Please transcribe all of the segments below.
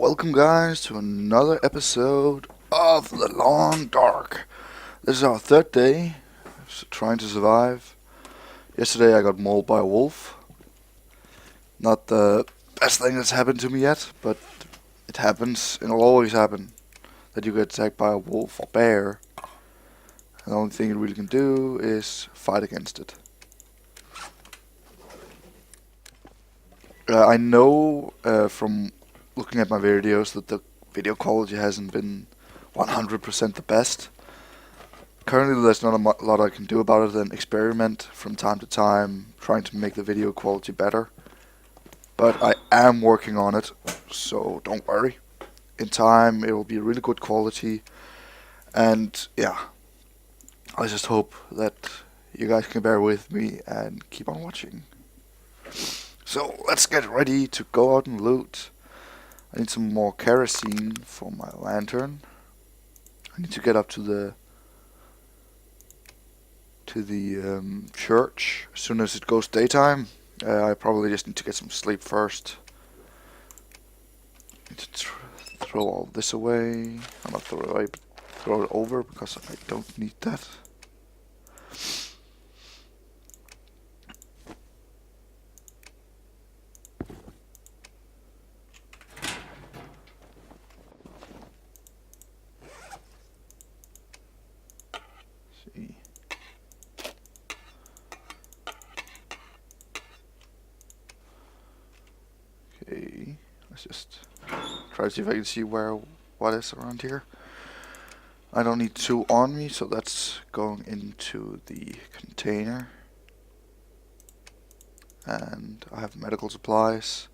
Welcome, guys, to another episode of The Long Dark. This is our third day, trying to survive. Yesterday I got mauled by a wolf. Not the best thing that's happened to me yet, but it happens, and it'll always happen, that you get attacked by a wolf or bear. And the only thing you really can do is fight against it. I know from looking at my videos that the video quality hasn't been 100% the best. Currently there's not a lot I can do about it than experiment from time to time, trying to make the video quality better. But I am working on it, so don't worry. In time it will be really good quality, and yeah, I just hope that you guys can bear with me and keep on watching. So let's get ready to go out and loot. I need some more kerosene for my lantern. I need to get up to the church as soon as it goes daytime. I probably just need to get some sleep first. Need to throw all this away. I'm not throw it away, but throw it over because I don't need that. See. Okay, let's just try to see if I can see what is around here. I don't need two on me, so that's going into the container. And I have medical supplies.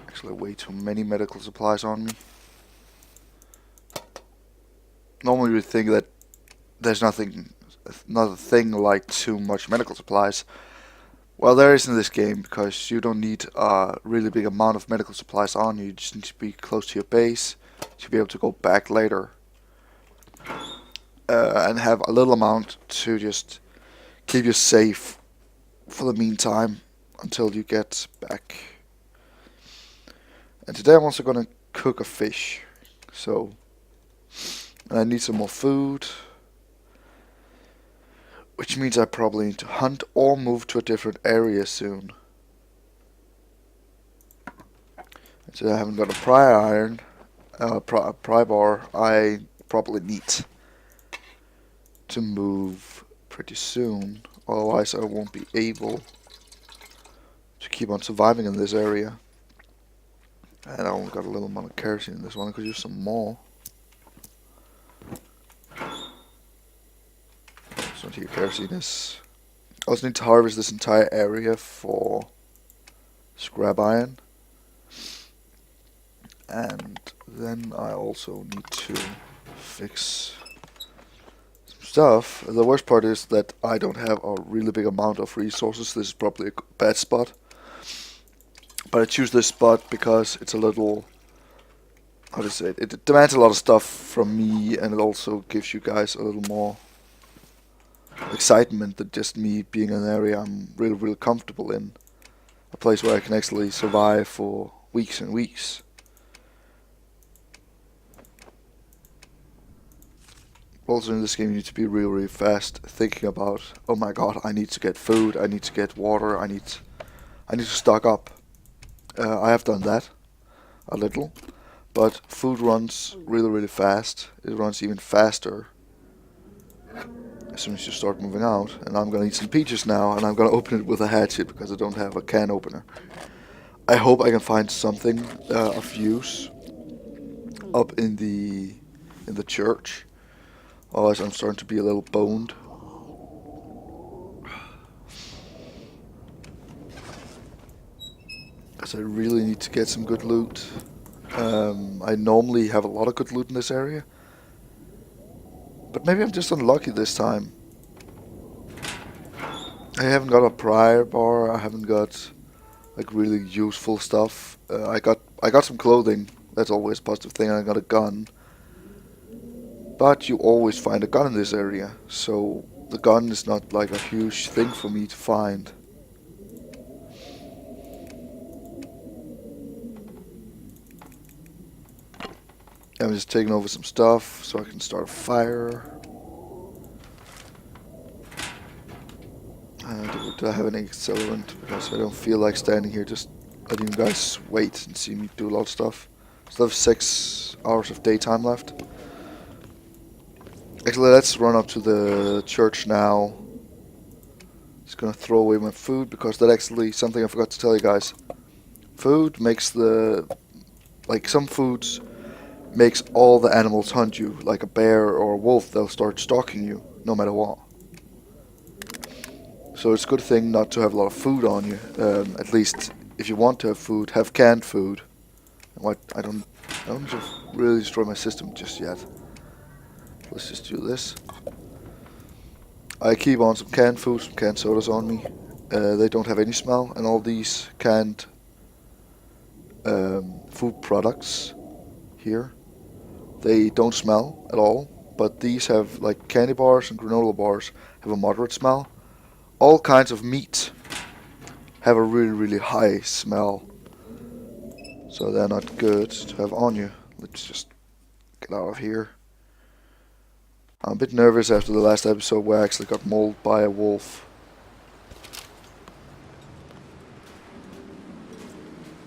Actually, way too many medical supplies on me. Normally you would think that there's not a thing like too much medical supplies. Well, there is in this game, because you don't need a really big amount of medical supplies on you. You just need to be close to your base to be able to go back later. And have a little amount to just keep you safe for the meantime until you get back. And today I'm also gonna cook a fish. So, and I need some more food. Which means I probably need to hunt or move to a different area soon. So I haven't got a pry bar. I probably need to move pretty soon. Otherwise I won't be able to keep on surviving in this area. And I only got a little amount of kerosene in this one. I could use some more. So here kerosene is. I also need to harvest this entire area for scrap iron. And then I also need to fix some stuff. The worst part is that I don't have a really big amount of resources. This is probably a bad spot. But I choose this spot because it's a little, how to say it, it demands a lot of stuff from me, and it also gives you guys a little more excitement than just me being in an area I'm really comfortable in. A place where I can actually survive for weeks and weeks. Also in this game you need to be really fast, thinking about, oh my god, I need to get food, I need to get water, I need to stock up. I have done that a little, but food runs really fast. It runs even faster as soon as you start moving out. And I'm gonna eat some peaches now, and I'm gonna open it with a hatchet because I don't have a can opener. I hope I can find something of use up in the church. Otherwise I'm starting to be a little boned. Because I really need to get some good loot. I normally have a lot of good loot in this area. But maybe I'm just unlucky this time. I haven't got a pry bar, I haven't got like really useful stuff. I got some clothing, that's always a positive thing, and I got a gun. But you always find a gun in this area, so the gun is not like a huge thing for me to find. I'm just taking over some stuff so I can start a fire. Do I have any accelerant? Because I don't feel like standing here just letting you guys wait and see me do a lot of stuff. Still have 6 hours of daytime left. Actually, let's run up to the church now. Just gonna throw away my food because that's actually something I forgot to tell you guys. Food makes some foods makes all the animals hunt you. Like a bear or a wolf, they'll start stalking you no matter what. So it's a good thing not to have a lot of food on you. At least if you want to have food, have canned food. I don't just really destroy my system just yet. Let's just do this. I keep on some canned food, some canned sodas on me. They don't have any smell, and all these canned food products here, they don't smell at all. But these have, like candy bars and granola bars, have a moderate smell. All kinds of meat have a really, really high smell. So they're not good to have on you. Let's just get out of here. I'm a bit nervous after the last episode where I actually got mauled by a wolf.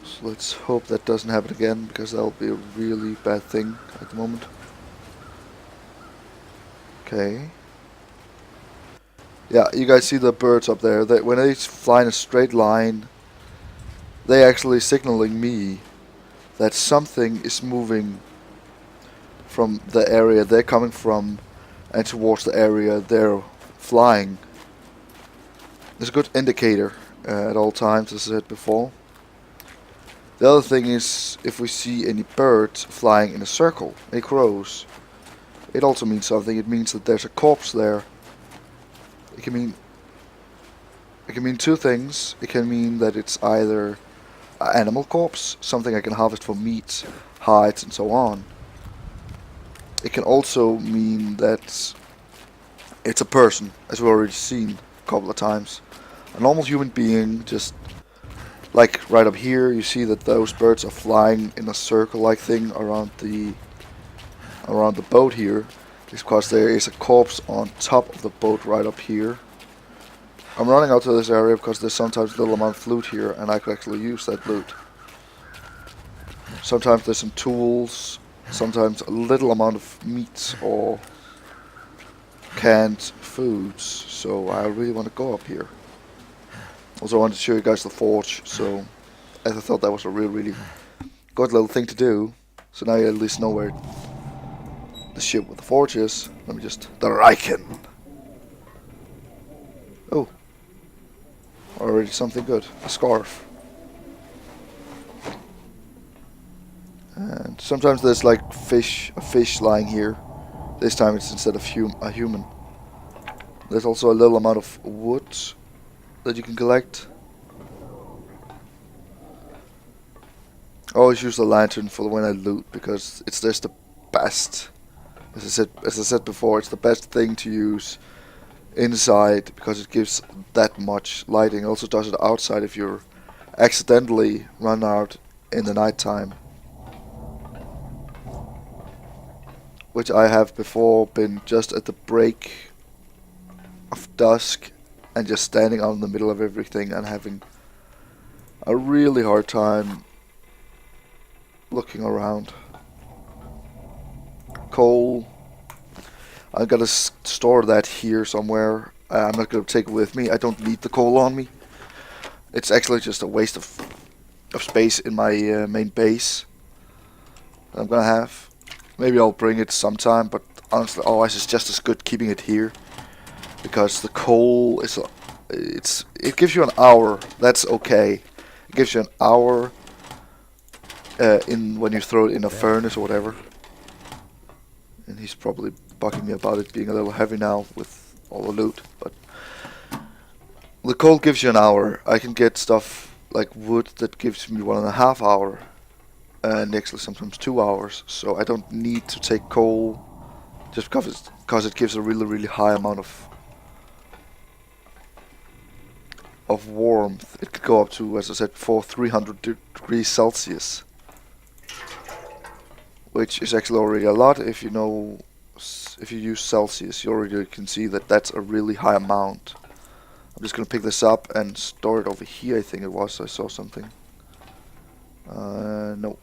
So let's hope that doesn't happen again, because that'll be a really bad thing at the moment. Okay. Yeah, you guys see the birds up there. When they fly in a straight line, they actually signaling me that something is moving from the area they're coming from and towards the area they're flying. It's a good indicator at all times, as I said before. The other thing is, if we see any birds flying in a circle, any crows, it also means something. It means that there's a corpse there. It can mean two things. It can mean that it's either an animal corpse, something I can harvest for meat, hides, and so on. It can also mean that it's a person, as we've already seen a couple of times. A normal human being, just like right up here, you see that those birds are flying in a circle-like thing around the boat here. It's because there is a corpse on top of the boat right up here. I'm running out to this area because there's sometimes a little amount of loot here, and I could actually use that loot. Sometimes there's some tools, sometimes a little amount of meat or canned foods, so I really want to go up here. Also, I wanted to show you guys the forge, so as I thought that was a really good little thing to do. So now you at least know where the ship with the forge is. Let me just... the Riken! Oh. Already something good. A scarf. And sometimes there's like a fish lying here. This time it's instead of a human. There's also a little amount of wood that you can collect. I always use the lantern for when I loot, because it's just the best. As I said before, it's the best thing to use inside because it gives that much lighting. It also does it outside if you're accidentally run out in the nighttime. Which I have before been just at the break of dusk and just standing out in the middle of everything and having a really hard time looking around. Coal. I gotta store that here somewhere. I'm not gonna take it with me. I don't need the coal on me. It's actually just a waste of space in my main base that I'm gonna have. Maybe I'll bring it sometime, but honestly, otherwise it's just as good keeping it here, because the coal is it gives you an hour. That's okay. It gives you an hour in when you throw it in a furnace or whatever. And he's probably bugging me about it being a little heavy now with all the loot, but the coal gives you an hour. I can get stuff like wood that gives me 1.5 hours, and actually sometimes 2 hours. So I don't need to take coal just because it gives a really high amount of warmth. It could go up to, as I said before, 300 degrees Celsius, which is actually already a lot. If you know, if you use Celsius, you already can see that that's a really high amount. I'm just gonna pick this up and store it over here. I think it was. I saw something. No,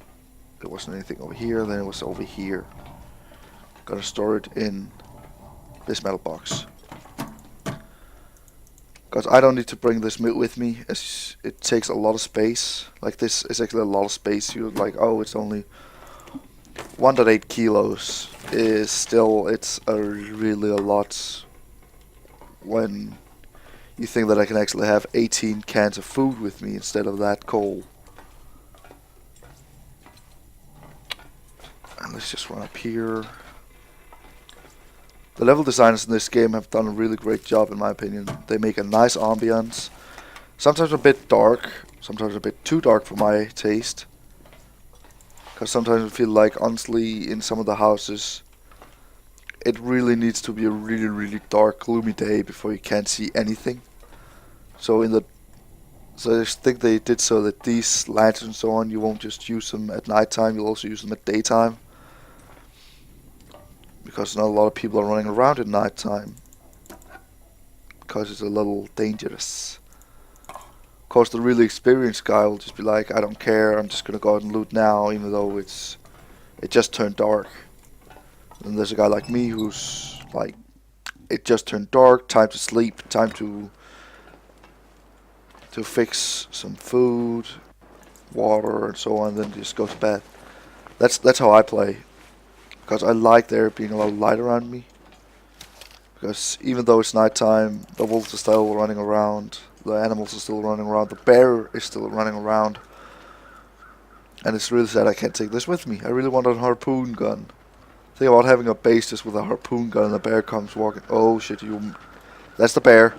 there wasn't anything over here. Then it was over here. Gotta store it in this metal box. Because I don't need to bring this with me, as it takes a lot of space. Like, this is actually a lot of space. You're like, oh, it's only 1.8 kilos. Is still, it's really a lot when you think that I can actually have 18 cans of food with me instead of that coal. And let's just run up here. The level designers in this game have done a really great job, in my opinion. They make a nice ambience. Sometimes a bit dark, sometimes a bit too dark for my taste. Because sometimes I feel like, honestly, in some of the houses, it really needs to be a really, really dark, gloomy day before you can't see anything. So I just think they did so that these lanterns and so on, you won't just use them at nighttime, you'll also use them at daytime. Because not a lot of people are running around at night time. Because it's a little dangerous. Of course, the really experienced guy will just be like, I don't care, I'm just gonna go out and loot now, even though it just turned dark. And there's a guy like me who's like, it just turned dark, time to sleep, time to fix some food, water, and so on, then just go to bed. That's how I play. Because I like there being a lot of light around me. Because even though it's nighttime, the wolves are still running around, the animals are still running around, the bear is still running around. And it's really sad I can't take this with me. I really want a harpoon gun. Think about having a base just with a harpoon gun and the bear comes walking. Oh shit, that's the bear.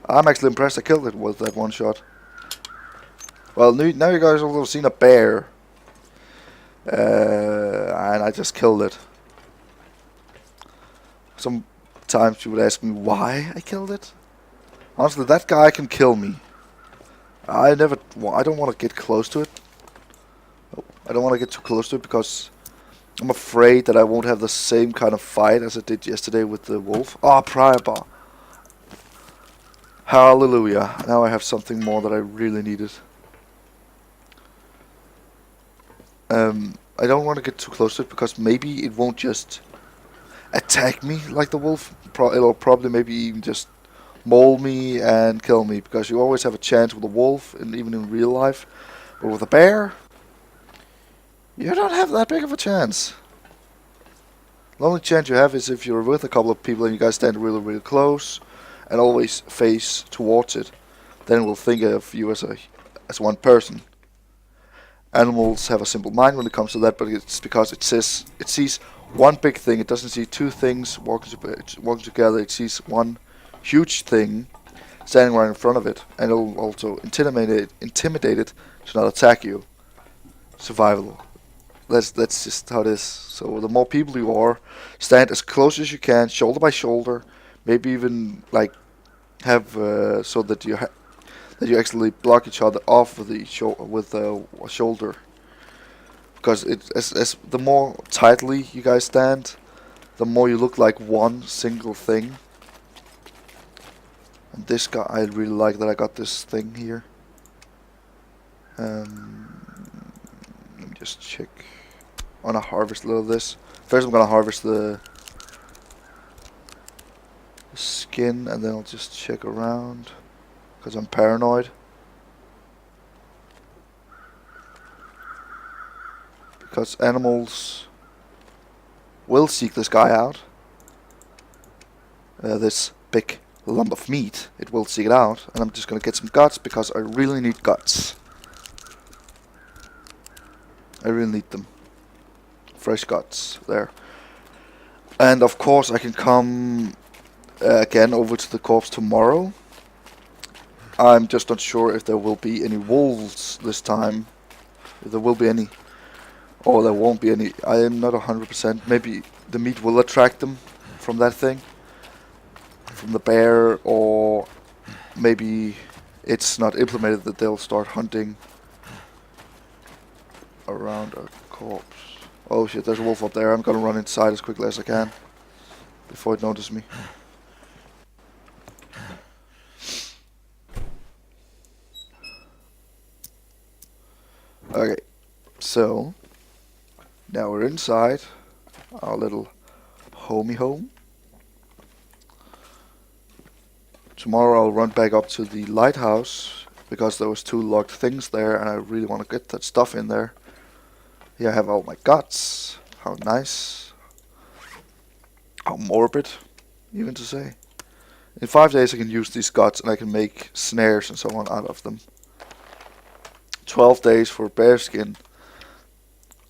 I'm actually impressed I killed it with that one shot. Well, now you guys have seen a bear, and I just killed it. Sometimes you would ask me why I killed it. Honestly, that guy can kill me. I don't want to get close to it. I don't want to get too close to it because I'm afraid that I won't have the same kind of fight as I did yesterday with the wolf. Ah, prior bar. Hallelujah. Now I have something more that I really needed. I don't want to get too close to it because maybe it won't just attack me like the wolf. It'll probably maybe even just maul me and kill me, because you always have a chance with a wolf, and even in real life. But with a bear, you don't have that big of a chance. The only chance you have is if you're with a couple of people and you guys stand really, really close and always face towards it. Then it will think of you as one person. Animals have a simple mind when it comes to that, but it's because it sees one big thing. It doesn't see two things walking together. It sees one huge thing standing right in front of it, and it'll also intimidate it to not attack you. Survival. That's just how it is. So the more people you are, stand as close as you can, shoulder by shoulder. Maybe even like have so that you actually block each other off with the shoulder, because as the more tightly you guys stand, the more you look like one single thing. And this guy, I really like that I got this thing here. Let me just check. I wanna harvest a little of this. First, I'm gonna harvest the skin, and then I'll just check around. Because I'm paranoid. Because animals will seek this guy out. This big lump of meat. It will seek it out. And I'm just going to get some guts because I really need guts. I really need them. Fresh guts. There. And of course I can come again over to the corpse tomorrow. I'm just not sure if there will be any wolves this time. If there will be any. Or there won't be any. I am not 100%. Maybe the meat will attract them from that thing. From the bear. Or maybe it's not implemented that they'll start hunting around a corpse. Oh shit, there's a wolf up there. I'm gonna run inside as quickly as I can before it notices me. Okay, so now we're inside our little homey home. Tomorrow I'll run back up to the lighthouse because there was 2 locked things there and I really want to get that stuff in there. Here I have all my guts. How nice. How morbid, even to say. In 5 days I can use these guts and I can make snares and so on out of them. 12 days for bear skin.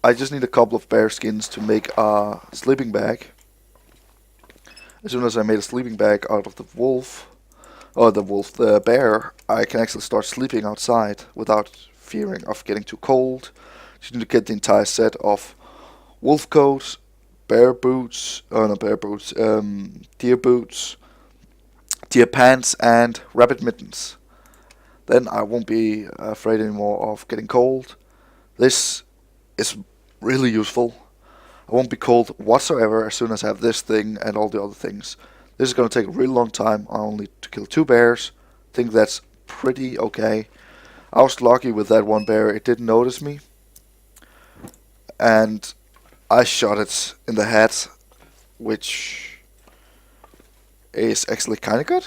I just need a couple of bear skins to make a sleeping bag. As soon as I made a sleeping bag out of the bear, I can actually start sleeping outside without fearing of getting too cold. You need to get the entire set of wolf coat, deer boots, deer pants, and rabbit mittens. Then I won't be afraid anymore of getting cold. This is really useful. I won't be cold whatsoever as soon as I have this thing and all the other things. This is going to take a really long time. I only to kill 2 bears. I think that's pretty okay. I was lucky with that one bear. It didn't notice me. And I shot it in the head, which is actually kind of good.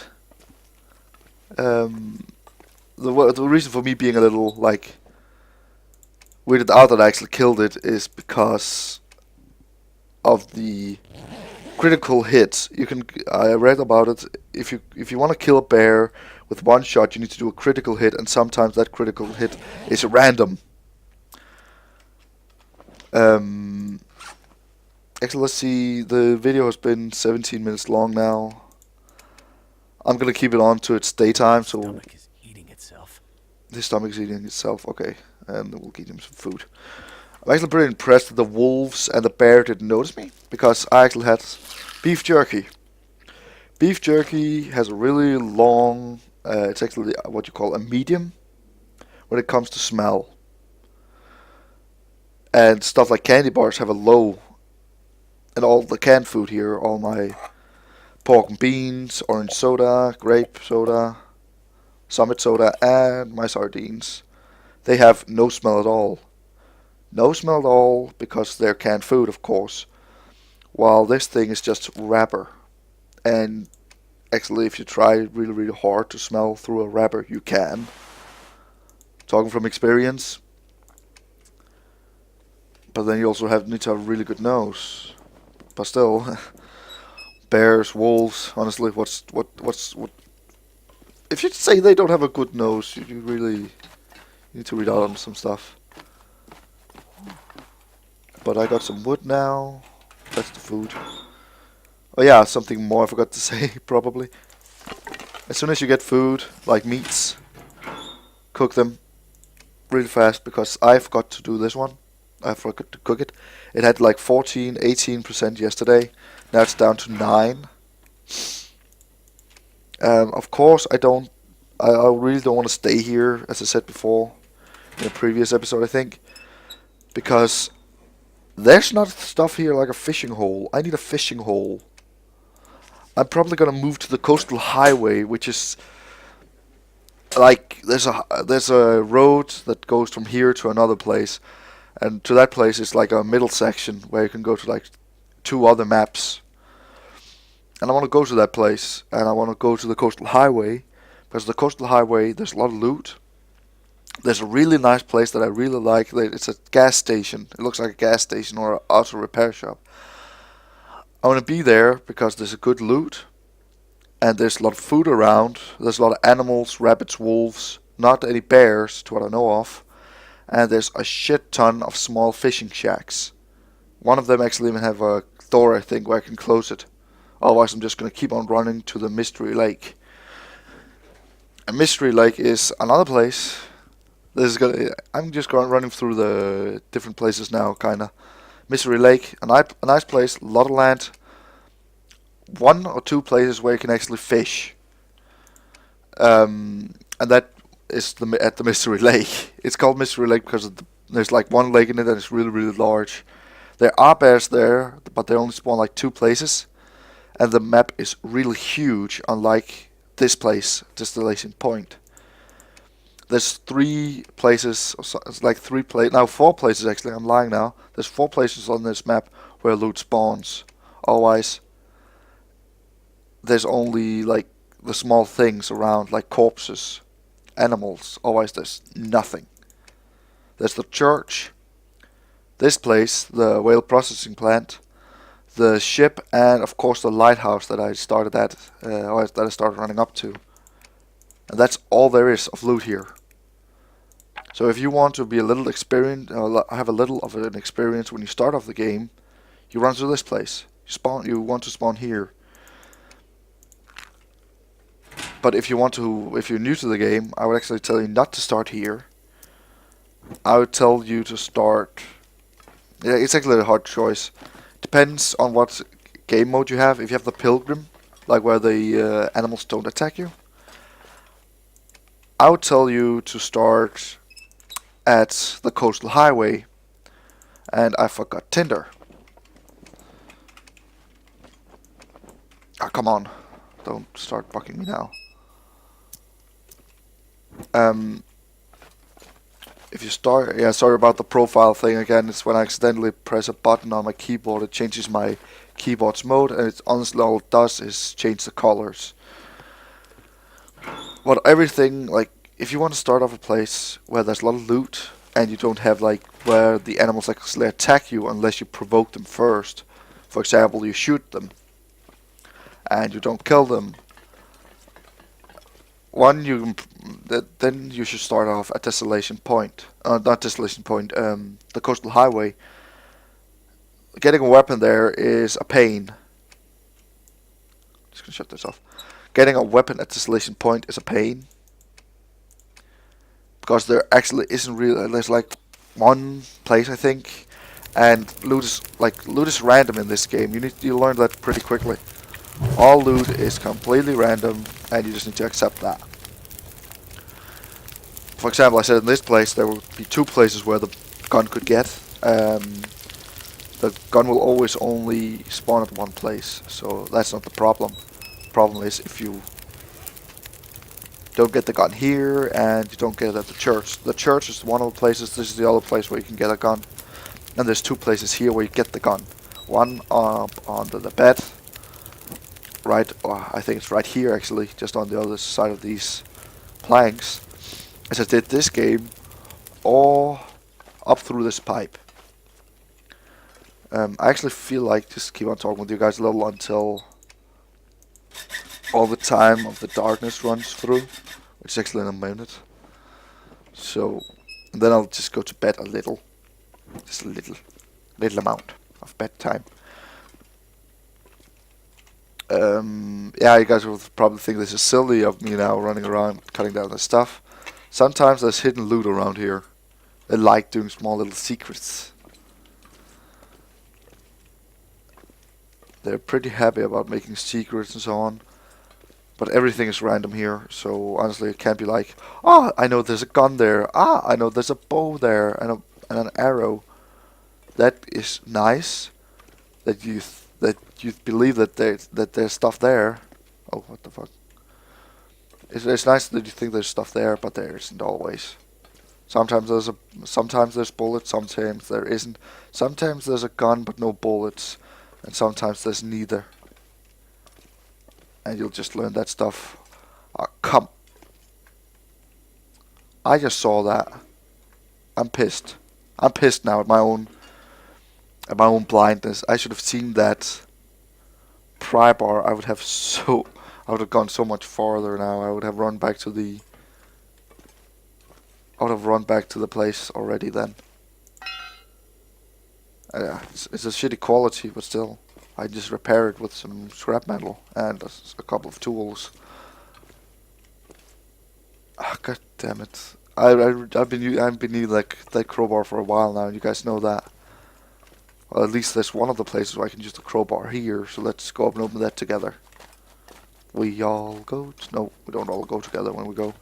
The reason for me being a little like weirded out that I actually killed it is because of the critical hits. I read about it. If you want to kill a bear with 1 shot, you need to do a critical hit, and sometimes that critical hit is random. Actually, let's see. The video has been 17 minutes long now. I'm gonna keep it on to its daytime, so Stomach is eating itself. his stomach is eating itself. Okay, and we'll give him some food. I'm actually pretty impressed that the wolves and the bear didn't notice me, because I actually had beef jerky. Beef jerky has a really long, it's actually what you call a medium when it comes to smell. And stuff like candy bars have a low. And all the canned food here, all my pork and beans, orange soda, grape soda, summit soda, and my sardines, they have no smell at all. No smell at all because they're canned food, of course. While this thing is just wrapper. And actually, if you try really, really hard to smell through a wrapper, you can. Talking from experience. But then you also need to have a really good nose. But still, bears, wolves. Honestly, what? If you say they don't have a good nose, you really need to read out on some stuff. But I got some wood now. That's the food. Oh yeah, something more I forgot to say, probably. As soon as you get food, like meats, cook them really fast, because I forgot to do this one. I forgot to cook it. It had like 14, 18% yesterday. Now it's down to 9. Of course, I really don't want to stay here, as I said before, in a previous episode, I think. Because there's not stuff here like a fishing hole. I need a fishing hole. I'm probably gonna move to the coastal highway, which is like there's a road that goes from here to another place, and to that place is like a middle section where you can go to like 2 other maps. And I want to go to that place, and I want to go to the coastal highway, because the coastal highway there's a lot of loot. There's a really nice place that I really like. It's a gas station. It looks like a gas station or an auto repair shop. I want to be there because there's a good loot, and there's a lot of food around. There's a lot of animals, rabbits, wolves, not any bears to what I know of, and there's a shit ton of small fishing shacks. One of them actually even have a door, I think, where I can close it. Otherwise I'm just going to keep on running to the Mystery Lake. And Mystery Lake is another place. I'm just going running through the different places now, kinda. Mystery Lake, a nice place, a lot of land. 1 or 2 places where you can actually fish. And that is at the Mystery Lake. It's called Mystery Lake because there's like one lake in it and it's really, really large. There are bears there, but they only spawn like 2 places. And the map is really huge, unlike this place, Distillation Point. There's 3 places, it's like 4 places actually, I'm lying now. There's 4 places on this map where loot spawns. Otherwise, there's only like the small things around, like corpses, animals. Otherwise, there's nothing. There's the church, this place, the whale processing plant, the ship, and of course the lighthouse that I started at, or that I started running up to. And that's all there is of loot here. So if you want to be a little experienced, or have a little of an experience when you start off the game, you run to this place. You want to spawn here. But if you're new to the game, I would actually tell you not to start here. I would tell you to start. Yeah, it's actually a hard choice. Depends on what game mode you have. If you have the Pilgrim, like where the animals don't attack you, I would tell you to start at the coastal highway. And I forgot Tinder. Ah, come on. Don't start bugging me now. If you start, yeah, sorry about the profile thing again. It's when I accidentally press a button on my keyboard, it changes my keyboard's mode, and it's honestly all it does is change the colors. But everything, like, if you want to start off a place where there's a lot of loot, and you don't have, like, where the animals actually attack you unless you provoke them first. For example, you shoot them, and you don't kill them. Then you should start off at Desolation Point. Not Desolation Point, the coastal highway. Getting a weapon there is a pain. Just gonna shut this off. Getting a weapon at Desolation Point is a pain. Because there actually isn't really, there's like one place I think, and loot is random in this game. You learn that pretty quickly. All loot is completely random, and you just need to accept that. For example, I said in this place there will be 2 places where the gun could get. The gun will always only spawn at one place, so that's not the problem. The problem is if you don't get the gun here and you don't get it at the church. The church is one of the places, this is the other place where you can get a gun. And there's 2 places here where you get the gun. One up under the bed. Right, I think it's right here actually, just on the other side of these planks, as I did this game, or up through this pipe. I actually feel like just keep on talking with you guys a little until all the time of the darkness runs through, which is actually in a minute. So, and then I'll just go to bed a little, just a little amount of bedtime. Yeah, you guys will probably think this is silly of me now running around cutting down the stuff. Sometimes there's hidden loot around here. I like doing small little secrets. They're pretty happy about making secrets and so on. But everything is random here, so honestly it can't be like, ah, I know there's a gun there. Ah, I know there's a bow there and an arrow. That is nice. That you believe that there's stuff there. Oh, what the fuck! It's nice that you think there's stuff there, but there isn't always. Sometimes there's bullets, sometimes there isn't. Sometimes there's a gun but no bullets, and sometimes there's neither. And you'll just learn that stuff. Come! I just saw that. I'm pissed. I'm pissed now at my own blindness. I should have seen that pry bar. I would have gone so much farther now. I would have run back to the place already then. It's a shitty quality, but still. I just repair it with some scrap metal and a couple of tools. Ah, god damn it! I've been using that crowbar for a while now, and you guys know that. Well, at least there's one of the places where I can use the crowbar here. So let's go up and open that together. We all go. No, we don't all go together when we go.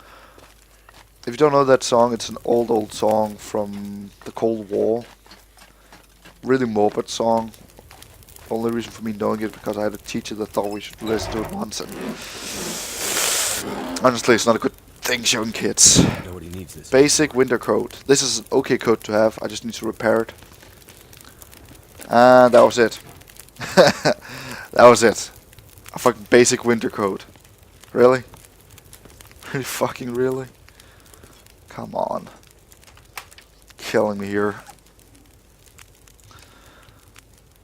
If you don't know that song, it's an old song from the Cold War. Really morbid song. Only reason for me knowing it because I had a teacher that thought we should listen to it once, and honestly, it's not a good thing showing kids. Nobody needs this. Basic winter coat. This is an okay coat to have. I just need to repair it. And that was it. That was it. A fucking basic winter coat. Really? Really fucking really? Come on. Killing me here.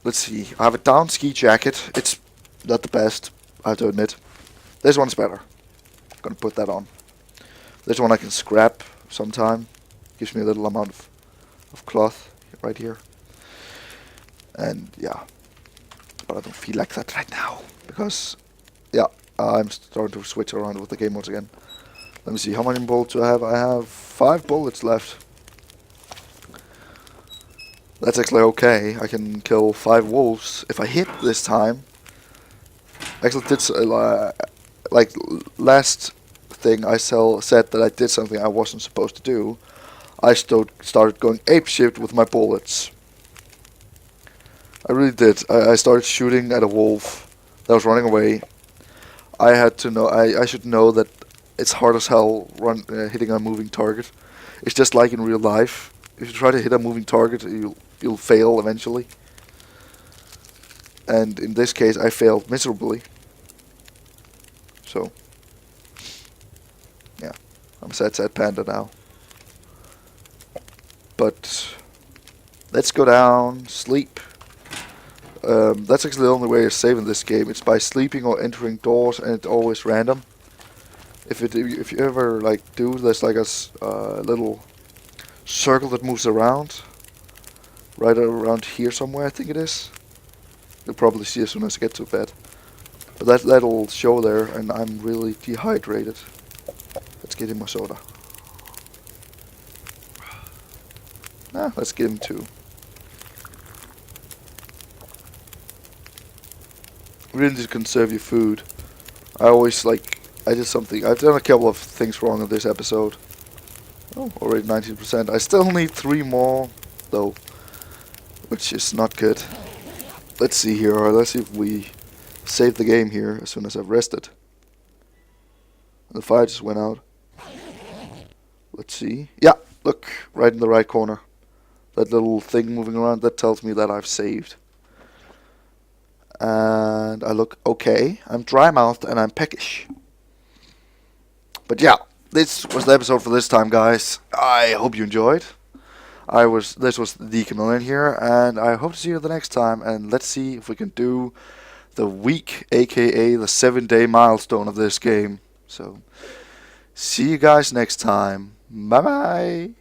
Let's see. I have a down ski jacket. It's not the best, I have to admit. This one's better. I'm gonna put that on. This one I can scrap sometime. Gives me a little amount of cloth right here. And yeah. But I don't feel like that right now. Because, yeah, I'm starting to switch around with the game once again. Let me see, how many bullets do I have? I have 5 bullets left. That's actually okay. I can kill 5 wolves if I hit this time. Actually, did like last thing I said that I did something I wasn't supposed to do. I started going apeshit with my bullets. I really did. I started shooting at a wolf that was running away. I had to know. I should know that it's hard as hell hitting a moving target. It's just like in real life. If you try to hit a moving target, you'll fail eventually. And in this case, I failed miserably. So, yeah, I'm a sad panda now. But let's go down, sleep. That's actually the only way of saving this game. It's by sleeping or entering doors, and it's always random. If you ever like do, there's like a little circle that moves around, right around here somewhere, I think it is. You'll probably see as soon as I get to bed. But that'll show there, and I'm really dehydrated. Let's get him a soda. Nah, let's give him 2. Really need to conserve your food. I did I've done a couple of things wrong in this episode. Oh, already 19%. I still need 3 more, though, which is not good. Let's see here. Let's see if we save the game here as soon as I've rested. The fire just went out. Let's see. Yeah, look, right in the right corner. That little thing moving around, that tells me that I've saved. And I look okay. I'm dry-mouthed and I'm peckish. But yeah, this was the episode for this time, guys. I hope you enjoyed. This was the Chameleon here, and I hope to see you the next time. And let's see if we can do the week, aka the 7-day milestone of this game. So, see you guys next time. Bye bye.